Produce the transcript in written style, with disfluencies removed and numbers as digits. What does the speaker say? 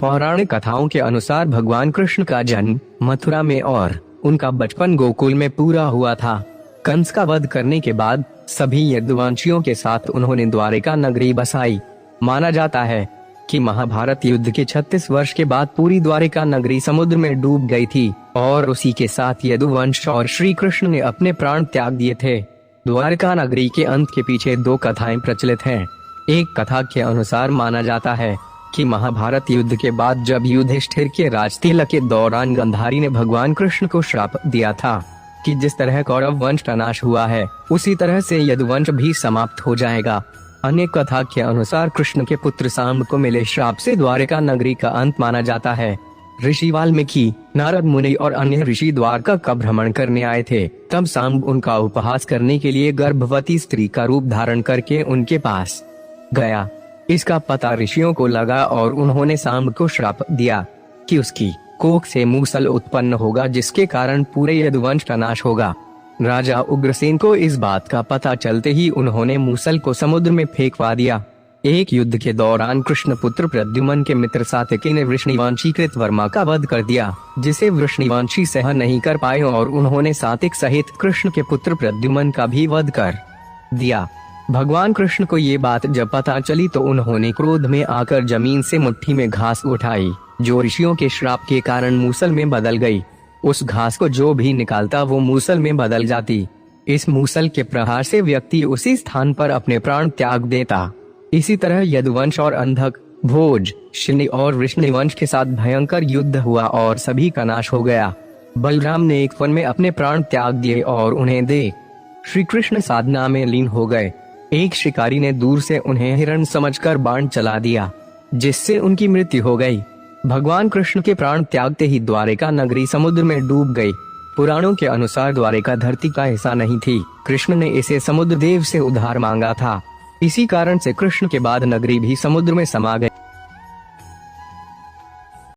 पौराणिक कथाओं के अनुसार भगवान कृष्ण का जन्म मथुरा में और उनका बचपन गोकुल में पूरा हुआ था। कंस का वध करने के बाद सभी यदुवंशियों के साथ उन्होंने द्वारिका नगरी बसाई। माना जाता है कि महाभारत युद्ध के 36 वर्ष के बाद पूरी द्वारिका नगरी समुद्र में डूब गई थी और उसी के साथ यदुवंश और श्री कृष्ण ने अपने प्राण त्याग दिए थे। द्वारिका नगरी के अंत के पीछे दो कथाएं प्रचलित हैं। एक कथा के अनुसार माना जाता है कि महाभारत युद्ध के बाद जब युधिष्ठिर के राजतिलक के दौरान गांधारी ने भगवान कृष्ण को श्राप दिया था कि जिस तरह कौरव वंश का नाश हुआ है उसी तरह से यदुवंश भी समाप्त हो जाएगा। अन्य कथा के अनुसार कृष्ण के पुत्र सांब को मिले श्राप से द्वारिका नगरी का अंत माना जाता है। ऋषि वाल्मीकि, नारद मुनि और अन्य ऋषि द्वारका का भ्रमण करने आए थे। तब सांब उनका उपहास करने के लिए गर्भवती स्त्री का रूप धारण करके उनके पास गया। इसका पता ऋषियों को लगा और उन्होंने सांब को श्राप दिया कि उसकी कोख से मूसल उत्पन्न होगा जिसके कारण पूरे यदुवंश का नाश होगा। राजा उग्रसेन को इस बात का पता चलते ही उन्होंने मूसल को समुद्र में फेंकवा दिया। एक युद्ध के दौरान कृष्ण पुत्र प्रद्युम्न के मित्र सात्यकी ने वृषणिवंशी कृतवर्मा का वध कर दिया, जिसे वृषणिवंशी सहन नहीं कर पाए और उन्होंने सात्यक सहित कृष्ण के पुत्र प्रद्युम्न का भी वध कर दिया। भगवान कृष्ण को ये बात जब पता चली तो उन्होंने क्रोध में आकर जमीन से मुट्ठी में घास उठाई जो ऋषियों के श्राप के कारण मूसल में बदल गई। उस घास को जो भी निकालता वो मूसल में बदल जाती। इस मूसल के प्रहार से व्यक्ति उसी स्थान पर अपने प्राण त्याग देता। इसी तरह यदुवंश और अंधक, भोज, शिनी और वृषणिवंश के साथ भयंकर युद्ध हुआ और सभी का नाश हो गया। बलराम ने एक वन में अपने प्राण त्याग दिए और उन्हें देख श्री कृष्ण साधना में लीन हो गए। एक शिकारी ने दूर से उन्हें हिरण समझकर बाण चला दिया जिससे उनकी मृत्यु हो गई। भगवान कृष्ण के प्राण त्यागते ही द्वारिका नगरी समुद्र में डूब गई। पुराणों के अनुसार द्वारिका धरती का हिस्सा नहीं थी। कृष्ण ने इसे समुद्र देव से उधार मांगा था। इसी कारण से कृष्ण के बाद नगरी भी समुद्र में समा गई।